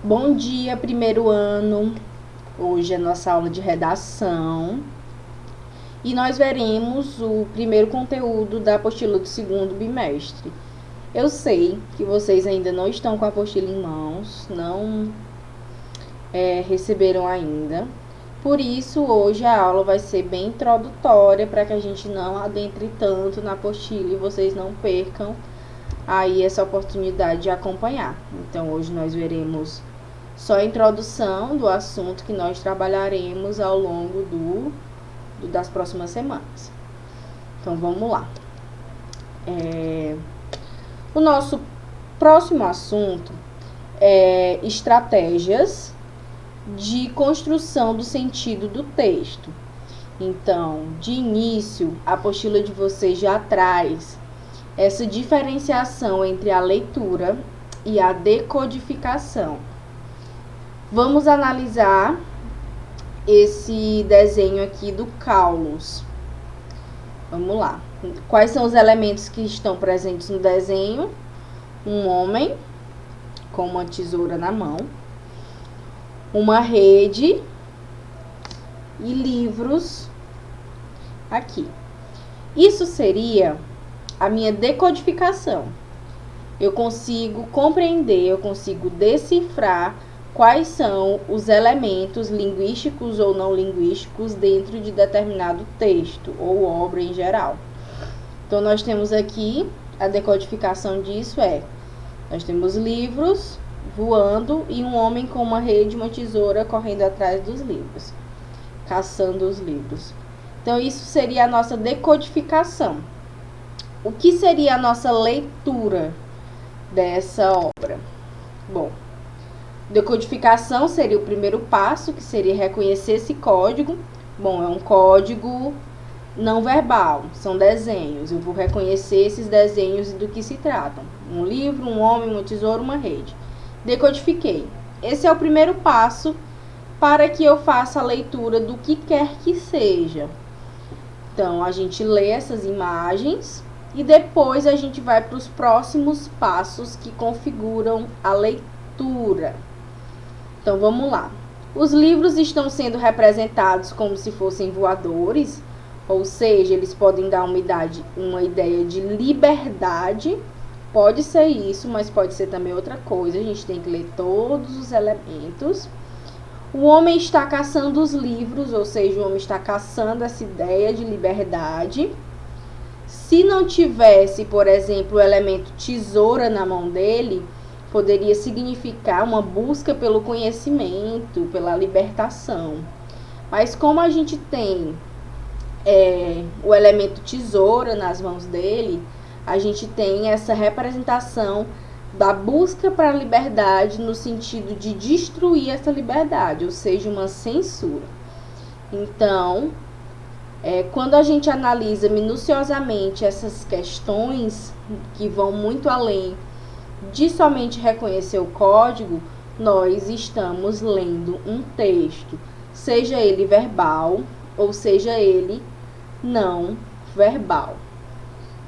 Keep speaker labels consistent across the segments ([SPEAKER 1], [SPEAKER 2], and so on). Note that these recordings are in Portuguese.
[SPEAKER 1] Bom dia, primeiro ano. Hoje é nossa aula de redação e nós veremos o primeiro conteúdo da apostila do segundo bimestre. Eu sei que vocês ainda não estão com a apostila em mãos, não receberam ainda. Por isso, hoje a aula vai ser bem introdutória para que a gente não adentre tanto na apostila e vocês não percam aí essa oportunidade de acompanhar. Então, hoje nós veremos só a introdução do assunto que nós trabalharemos ao longo das próximas semanas. Então, vamos lá. O nosso próximo assunto é estratégias de construção do sentido do texto. Então, de início, a apostila de vocês já traz essa diferenciação entre a leitura e a decodificação. Vamos analisar esse desenho aqui do Caulus. Vamos lá. Quais são os elementos que estão presentes no desenho? Um homem com uma tesoura na mão, uma rede e livros aqui. Isso seria a minha decodificação. Eu consigo compreender, eu consigo decifrar quais são os elementos linguísticos ou não linguísticos dentro de determinado texto ou obra em geral. Então, nós temos aqui a decodificação disso nós temos livros voando e um homem com uma rede e uma tesoura correndo atrás dos livros, caçando os livros. Então, isso seria a nossa decodificação. O que seria a nossa leitura dessa obra? Bom, decodificação seria o primeiro passo, que seria reconhecer esse código. Bom, é um código não verbal, são desenhos. Eu vou reconhecer esses desenhos e do que se tratam. Um livro, um homem, uma tesoura, uma rede. Decodifiquei. Esse é o primeiro passo para que eu faça a leitura do que quer que seja. Então, a gente lê essas imagens e depois a gente vai para os próximos passos que configuram a leitura. Então, vamos lá. Os livros estão sendo representados como se fossem voadores, ou seja, eles podem dar uma ideia de liberdade. Pode ser isso, mas pode ser também outra coisa. A gente tem que ler todos os elementos. O homem está caçando os livros, ou seja, o homem está caçando essa ideia de liberdade. Se não tivesse, por exemplo, o elemento tesoura na mão dele, poderia significar uma busca pelo conhecimento, pela libertação. Mas como a gente tem o elemento tesoura nas mãos dele, a gente tem essa representação da busca para a liberdade no sentido de destruir essa liberdade, ou seja, uma censura. Então, quando a gente analisa minuciosamente essas questões que vão muito além de somente reconhecer o código, nós estamos lendo um texto, seja ele verbal ou seja ele não verbal.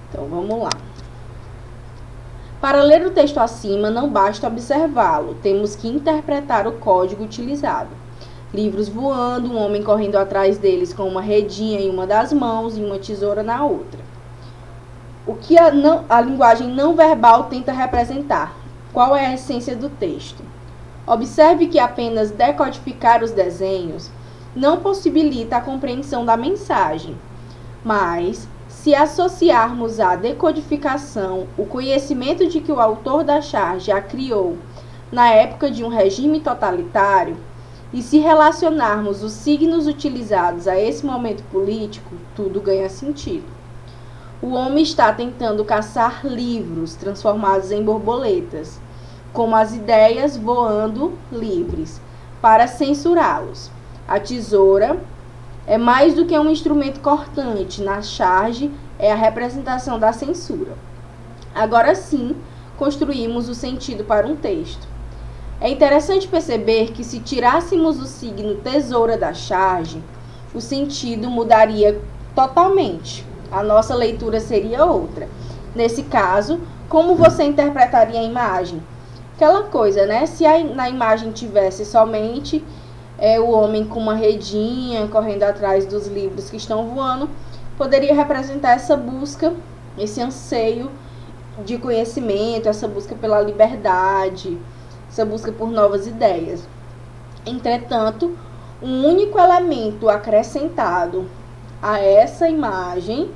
[SPEAKER 1] Então, vamos lá. Para ler o texto acima, não basta observá-lo, temos que interpretar o código utilizado. Livros voando, um homem correndo atrás deles com uma redinha em uma das mãos e uma tesoura na outra. O que a linguagem não verbal tenta representar? Qual é a essência do texto? Observe que apenas decodificar os desenhos não possibilita a compreensão da mensagem, mas se associarmos à decodificação o conhecimento de que o autor da charge a criou na época de um regime totalitário, e se relacionarmos os signos utilizados a esse momento político, tudo ganha sentido. O homem está tentando caçar livros transformados em borboletas, como as ideias voando livres, para censurá-los. A tesoura é mais do que um instrumento cortante, na charge é a representação da censura. Agora sim, construímos o sentido para um texto. É interessante perceber que se tirássemos o signo tesoura da charge, o sentido mudaria totalmente. A nossa leitura seria outra. Nesse caso, como você interpretaria a imagem? Aquela coisa, né? Se na imagem tivesse somente o homem com uma redinha correndo atrás dos livros que estão voando, poderia representar essa busca, esse anseio de conhecimento, essa busca pela liberdade, essa busca por novas ideias. Entretanto, um único elemento acrescentado a essa imagem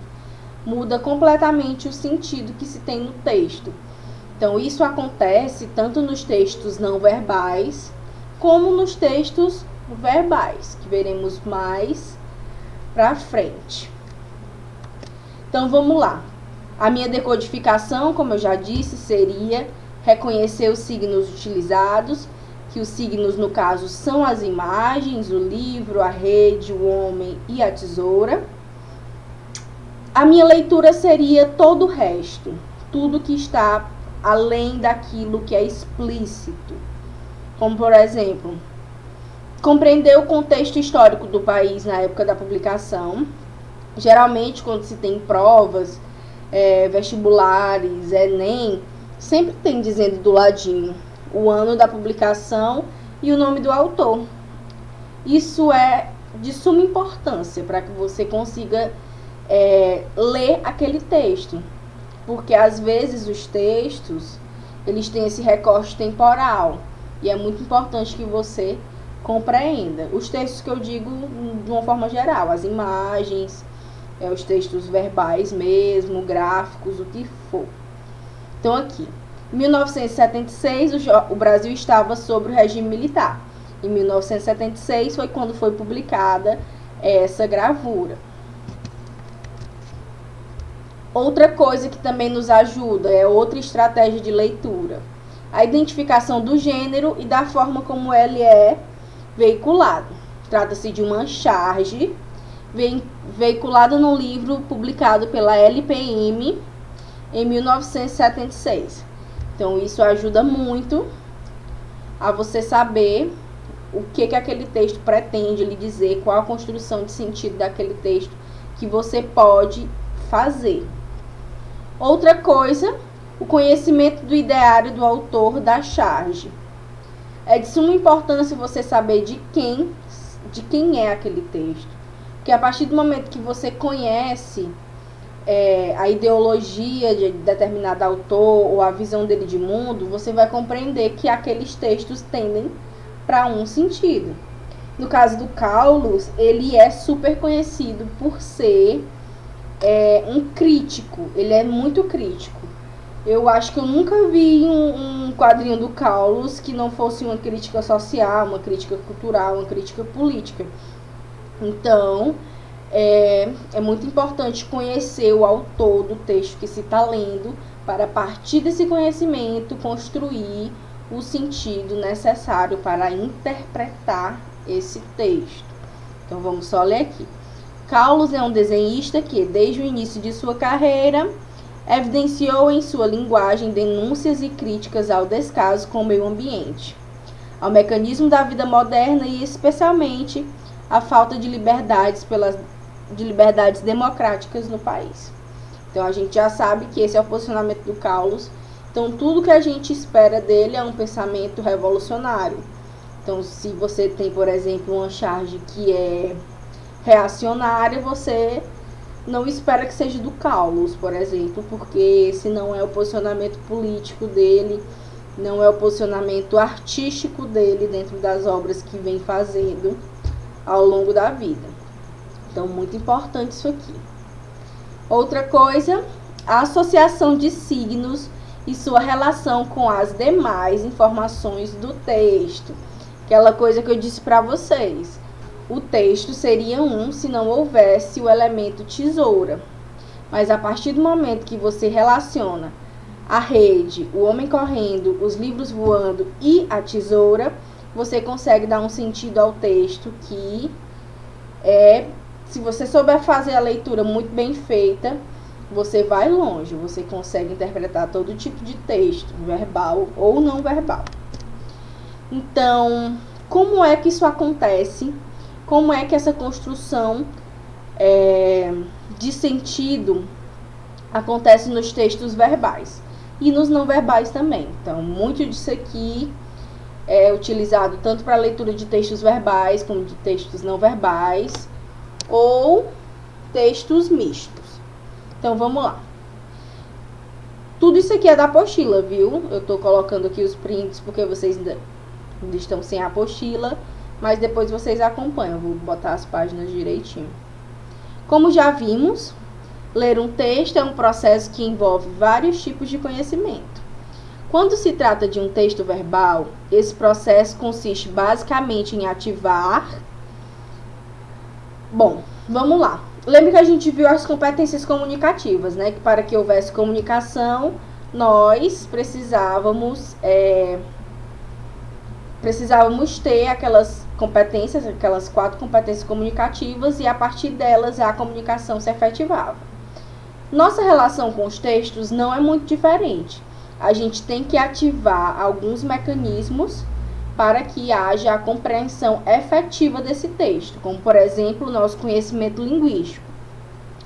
[SPEAKER 1] muda completamente o sentido que se tem no texto. Então, isso acontece tanto nos textos não verbais, como nos textos verbais, que veremos mais pra frente. Então, vamos lá. A minha decodificação, como eu já disse, seria reconhecer os signos utilizados, que os signos, no caso, são as imagens, o livro, a rede, o homem e a tesoura. A minha leitura seria todo o resto, tudo que está além daquilo que é explícito. Como, por exemplo, compreender o contexto histórico do país na época da publicação. Geralmente, quando se tem provas, vestibulares, Enem, sempre tem dizendo do ladinho o ano da publicação e o nome do autor. Isso é de suma importância para que você consiga ler aquele texto. Porque às vezes os textos, eles têm esse recorte temporal. E é muito importante que você compreenda. Os textos que eu digo de uma forma geral, as imagens, os textos verbais mesmo, gráficos, o que for. Então aqui, em 1976, o Brasil estava sob o regime militar. Em 1976 foi quando foi publicada essa gravura. Outra coisa que também nos ajuda é outra estratégia de leitura. A identificação do gênero e da forma como ele é veiculado. Trata-se de uma charge veiculada num livro publicado pela LPM em 1976. Então, isso ajuda muito a você saber o que aquele texto pretende lhe dizer, qual a construção de sentido daquele texto que você pode fazer. Outra coisa, o conhecimento do ideário do autor da charge. É de suma importância você saber de quem é aquele texto. Porque a partir do momento que você conhece a ideologia de determinado autor ou a visão dele de mundo, você vai compreender que aqueles textos tendem para um sentido. No caso do Caulus, ele é super conhecido por ser um crítico, ele é muito crítico. Eu acho que eu nunca vi um quadrinho do Caulus que não fosse uma crítica social, uma crítica cultural, uma crítica política. Então, é muito importante conhecer o autor do texto que se está lendo, para, a partir desse conhecimento, construir o sentido necessário para interpretar esse texto. Então, vamos só ler aqui. Caulus é um desenhista que, desde o início de sua carreira, evidenciou em sua linguagem denúncias e críticas ao descaso com o meio ambiente, ao mecanismo da vida moderna e, especialmente, à falta de liberdades democráticas no país. Então, a gente já sabe que esse é o posicionamento do Caulus. Então, tudo que a gente espera dele é um pensamento revolucionário. Então, se você tem, por exemplo, uma charge que é reacionária, você não espera que seja do Caulus, por exemplo, porque esse não é o posicionamento político dele, não é o posicionamento artístico dele dentro das obras que vem fazendo ao longo da vida. Então, muito importante isso aqui. Outra coisa, a associação de signos e sua relação com as demais informações do texto. Aquela coisa que eu disse para vocês. O texto seria se não houvesse o elemento tesoura. Mas a partir do momento que você relaciona a rede, o homem correndo, os livros voando e a tesoura, você consegue dar um sentido ao texto que se você souber fazer a leitura muito bem feita, você vai longe, você consegue interpretar todo tipo de texto, verbal ou não verbal. Então, como é que isso acontece? Como é que essa construção de sentido acontece nos textos verbais? e nos não verbais também. Então, muito disso aqui é utilizado tanto para leitura de textos verbais como de textos não verbais ou textos mistos. Então, vamos lá. Tudo isso aqui é da apostila, viu? Eu tô colocando aqui os prints porque vocês ainda estão sem a apostila, mas depois vocês acompanham. Eu vou botar as páginas direitinho. Como já vimos, ler um texto é um processo que envolve vários tipos de conhecimento. Quando se trata de um texto verbal, esse processo consiste basicamente em ativar... Bom, vamos lá. Lembra que a gente viu as competências comunicativas, né? Que para que houvesse comunicação, nós precisávamos ter aquelas competências, aquelas 4 competências comunicativas, e a partir delas a comunicação se efetivava. Nossa relação com os textos não é muito diferente. A gente tem que ativar alguns mecanismos para que haja a compreensão efetiva desse texto, como, por exemplo, o nosso conhecimento linguístico,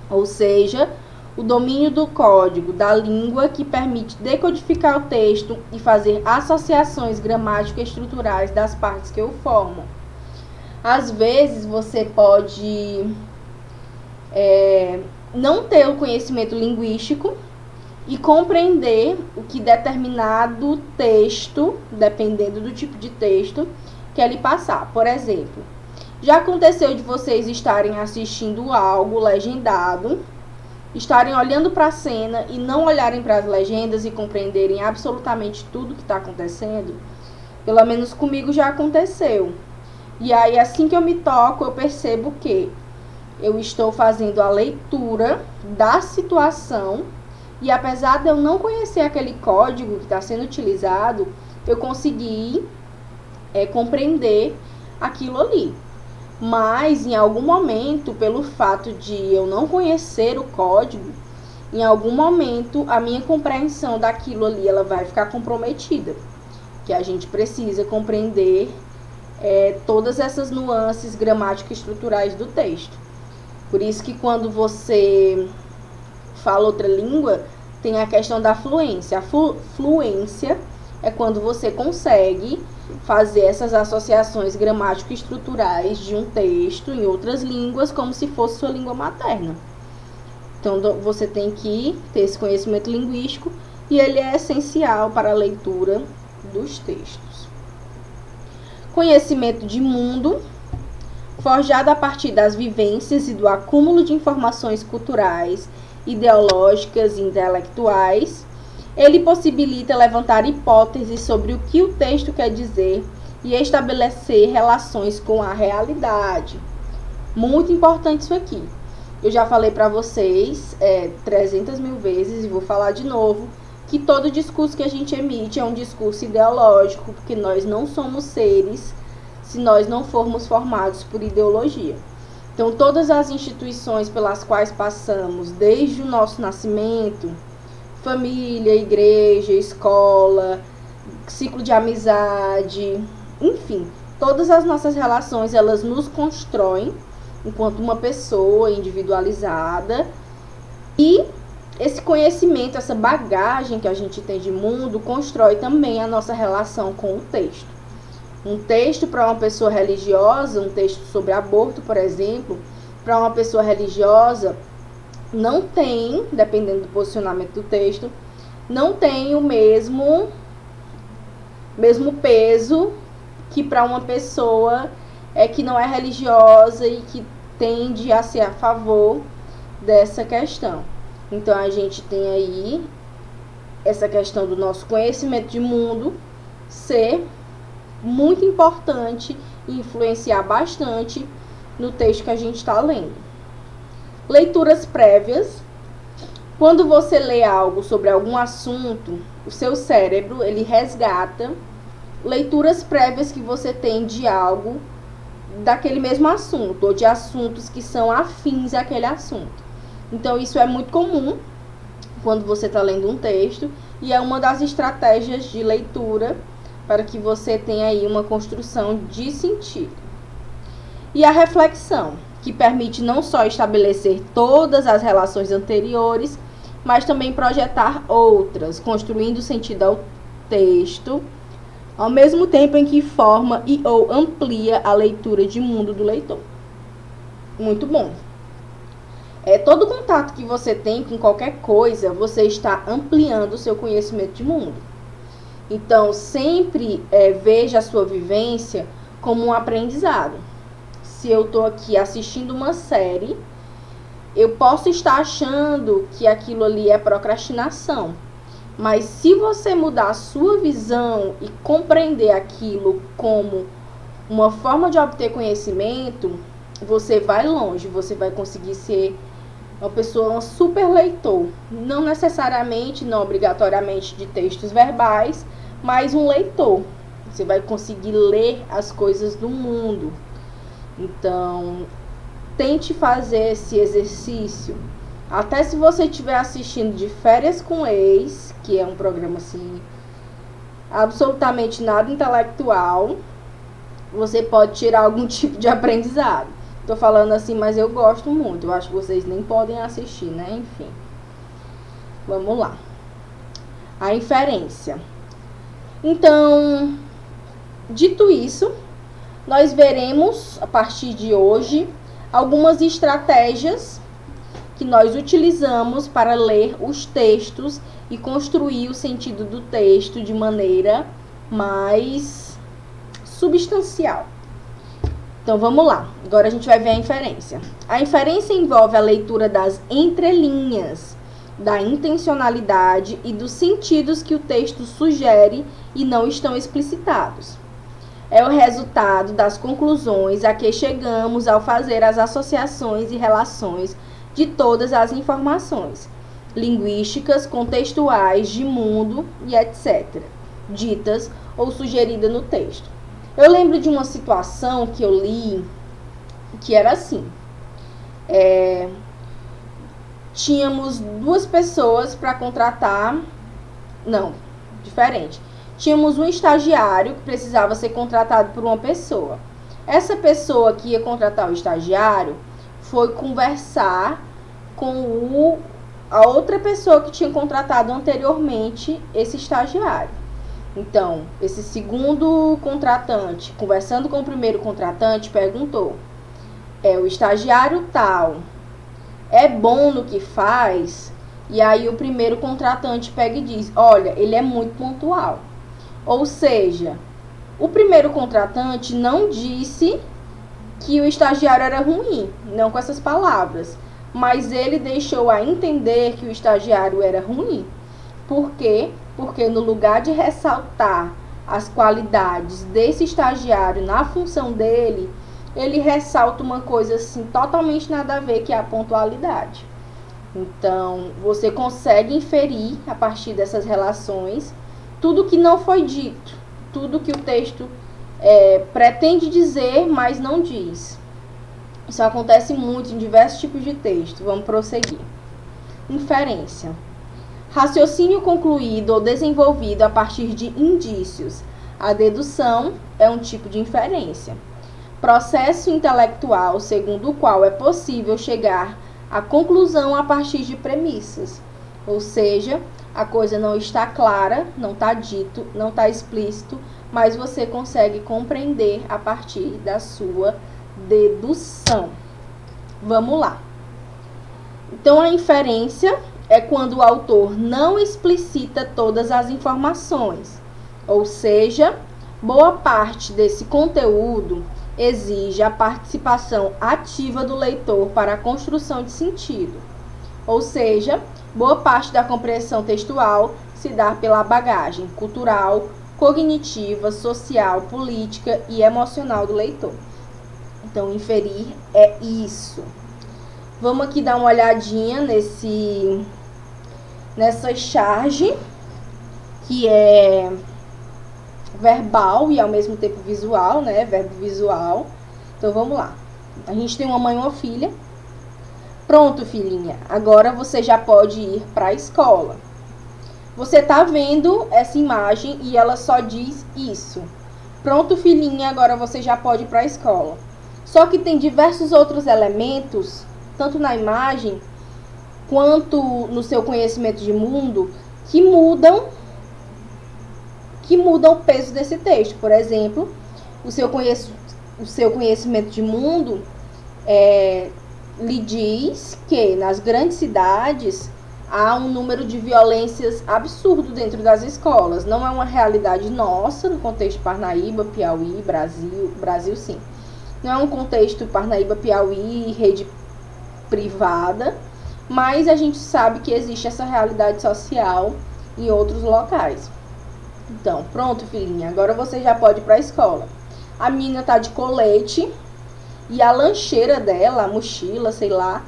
[SPEAKER 1] ou seja, o domínio do código da língua que permite decodificar o texto e fazer associações gramáticas estruturais das partes que o formam. Às vezes, você pode não ter o conhecimento linguístico e compreender o que determinado texto, dependendo do tipo de texto, quer lhe passar. Por exemplo, já aconteceu de vocês estarem assistindo algo legendado, estarem olhando para a cena e não olharem para as legendas e compreenderem absolutamente tudo que está acontecendo? Pelo menos comigo já aconteceu. E aí, assim que eu me toco, eu percebo que eu estou fazendo a leitura da situação. E apesar de eu não conhecer aquele código que está sendo utilizado, eu consegui compreender aquilo ali. Mas, em algum momento, pelo fato de eu não conhecer o código, em algum momento a minha compreensão daquilo ali ela vai ficar comprometida. Que a gente precisa compreender todas essas nuances gramáticas e estruturais do texto. Por isso que quando você fala outra língua, tem a questão da fluência. A fluência é quando você consegue fazer essas associações gramáticas estruturais de um texto em outras línguas como se fosse sua língua materna. Então, você tem que ter esse conhecimento linguístico e ele é essencial para a leitura dos textos. Conhecimento de mundo, forjado a partir das vivências e do acúmulo de informações culturais, ideológicas e intelectuais, ele possibilita levantar hipóteses sobre o que o texto quer dizer e estabelecer relações com a realidade. Muito importante isso aqui. Eu já falei para vocês 300 mil vezes e vou falar de novo, que todo discurso que a gente emite é um discurso ideológico, porque nós não somos seres se nós não formos formados por ideologia. Então, todas as instituições pelas quais passamos, desde o nosso nascimento, família, igreja, escola, ciclo de amizade, enfim, todas as nossas relações, elas nos constroem enquanto uma pessoa individualizada. E esse conhecimento, essa bagagem que a gente tem de mundo, constrói também a nossa relação com o texto. Um texto para uma pessoa religiosa, um texto sobre aborto, por exemplo, para uma pessoa religiosa, não tem, dependendo do posicionamento do texto, não tem o mesmo peso que para uma pessoa que não é religiosa e que tende a ser a favor dessa questão. Então, a gente tem aí essa questão do nosso conhecimento de mundo ser muito importante e influenciar bastante no texto que a gente está lendo. Leituras prévias. Quando você lê algo sobre algum assunto, o seu cérebro, ele resgata leituras prévias que você tem de algo daquele mesmo assunto, ou de assuntos que são afins àquele assunto. Então, isso é muito comum quando você está lendo um texto, e é uma das estratégias de leitura para que você tenha aí uma construção de sentido. E a reflexão, que permite não só estabelecer todas as relações anteriores, mas também projetar outras, construindo sentido ao texto, ao mesmo tempo em que forma e ou amplia a leitura de mundo do leitor. Muito bom. Todo contato que você tem com qualquer coisa, você está ampliando o seu conhecimento de mundo. Então, sempre veja a sua vivência como um aprendizado. Se eu estou aqui assistindo uma série, eu posso estar achando que aquilo ali é procrastinação. Mas se você mudar a sua visão e compreender aquilo como uma forma de obter conhecimento, você vai longe, você vai conseguir ser uma pessoa, um super leitor. Não necessariamente, não obrigatoriamente de textos verbais, mas um leitor. Você vai conseguir ler as coisas do mundo. Então, tente fazer esse exercício. Até se você estiver assistindo de Férias com Ex, que é um programa assim, absolutamente nada intelectual, você pode tirar algum tipo de aprendizado. Tô falando assim, mas eu gosto muito. Eu acho que vocês nem podem assistir, né? Enfim. Vamos lá. A inferência. Então, dito isso, nós veremos, a partir de hoje, algumas estratégias que nós utilizamos para ler os textos e construir o sentido do texto de maneira mais substancial. Então, vamos lá. Agora a gente vai ver a inferência. A inferência envolve a leitura das entrelinhas, da intencionalidade e dos sentidos que o texto sugere e não estão explicitados. É o resultado das conclusões a que chegamos ao fazer as associações e relações de todas as informações linguísticas, contextuais, de mundo e etc., ditas ou sugeridas no texto. Eu lembro de uma situação que eu li, que era assim. Tínhamos duas pessoas para contratar. Não, diferente. Tínhamos um estagiário que precisava ser contratado por uma pessoa. Essa pessoa que ia contratar o estagiário foi conversar com a outra pessoa que tinha contratado anteriormente esse estagiário. Então, esse segundo contratante, conversando com o primeiro contratante, perguntou: o estagiário tal é bom no que faz? E aí o primeiro contratante pega e diz: olha, ele é muito pontual. Ou seja, o primeiro contratante não disse que o estagiário era ruim, não com essas palavras, mas ele deixou a entender que o estagiário era ruim. Por quê? Porque no lugar de ressaltar as qualidades desse estagiário na função dele, ele ressalta uma coisa assim totalmente nada a ver, que é a pontualidade. Então, você consegue inferir a partir dessas relações tudo que não foi dito, tudo que o texto pretende dizer, mas não diz. Isso acontece muito em diversos tipos de texto. Vamos prosseguir. Inferência. Raciocínio concluído ou desenvolvido a partir de indícios. A dedução é um tipo de inferência. Processo intelectual segundo o qual é possível chegar à conclusão a partir de premissas. Ou seja, a coisa não está clara, não está dito, não está explícito, mas você consegue compreender a partir da sua dedução. Vamos lá. Então, a inferência é quando o autor não explicita todas as informações, ou seja, boa parte desse conteúdo exige a participação ativa do leitor para a construção de sentido, ou seja, boa parte da compreensão textual se dá pela bagagem cultural, cognitiva, social, política e emocional do leitor. Então, inferir é isso. Vamos aqui dar uma olhadinha nessa charge, que é verbal e ao mesmo tempo visual, né? Verbo visual. Então, vamos lá. A gente tem uma mãe e uma filha. Pronto, filhinha. Agora você já pode ir para a escola. Você tá vendo essa imagem e ela só diz isso. Pronto, filhinha. Agora você já pode ir para a escola. Só que tem diversos outros elementos, tanto na imagem quanto no seu conhecimento de mundo que mudam o peso desse texto. Por exemplo, o seu conhecimento de mundo lhe diz que nas grandes cidades há um número de violências absurdo dentro das escolas. Não é uma realidade nossa no contexto Parnaíba, Piauí, Brasil sim. Não é um contexto Parnaíba, Piauí, rede privada, mas a gente sabe que existe essa realidade social em outros locais. Então, pronto, filhinha, agora você já pode ir para a escola. A menina tá de colete e a lancheira dela, a mochila, sei lá,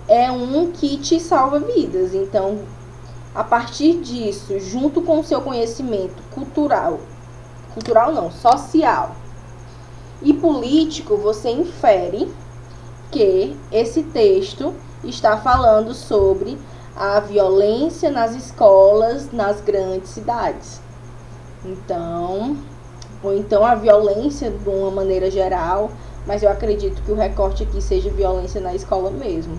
[SPEAKER 1] é um kit salva-vidas. Então, a partir disso, junto com o seu conhecimento social e político, você infere que esse texto está falando sobre a violência nas escolas nas grandes cidades. Então, ou então a violência de uma maneira geral, mas eu acredito que o recorte aqui seja violência na escola mesmo.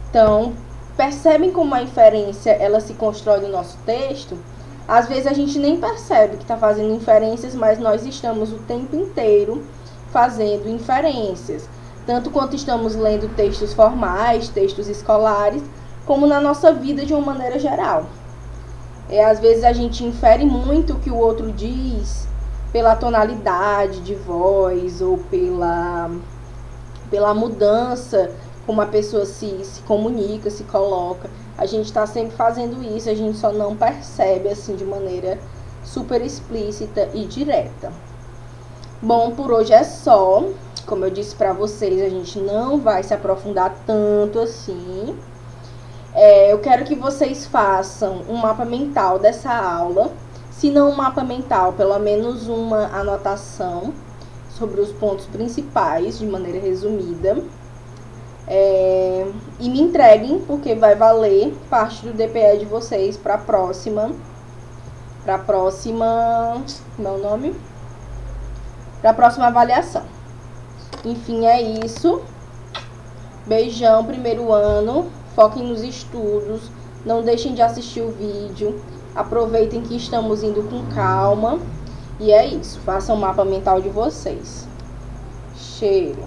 [SPEAKER 1] Então, percebem como a inferência ela se constrói no nosso texto? Às vezes a gente nem percebe que está fazendo inferências, mas nós estamos o tempo inteiro fazendo inferências. Tanto quanto estamos lendo textos formais, textos escolares, como na nossa vida de uma maneira geral. Às vezes a gente infere muito o que o outro diz pela tonalidade de voz ou pela mudança como a pessoa se comunica, se coloca. A gente está sempre fazendo isso, a gente só não percebe assim de maneira super explícita e direta. Bom, por hoje é só. Como eu disse para vocês, a gente não vai se aprofundar tanto assim. Eu quero que vocês façam um mapa mental dessa aula. Se não um mapa mental, pelo menos uma anotação sobre os pontos principais, de maneira resumida. E me entreguem, porque vai valer parte do DPE de vocês para a próxima. Como é o nome? Para a próxima avaliação. Enfim, é isso. Beijão, primeiro ano. Foquem nos estudos. Não deixem de assistir o vídeo. Aproveitem que estamos indo com calma. E é isso. Façam o mapa mental de vocês. Cheiro.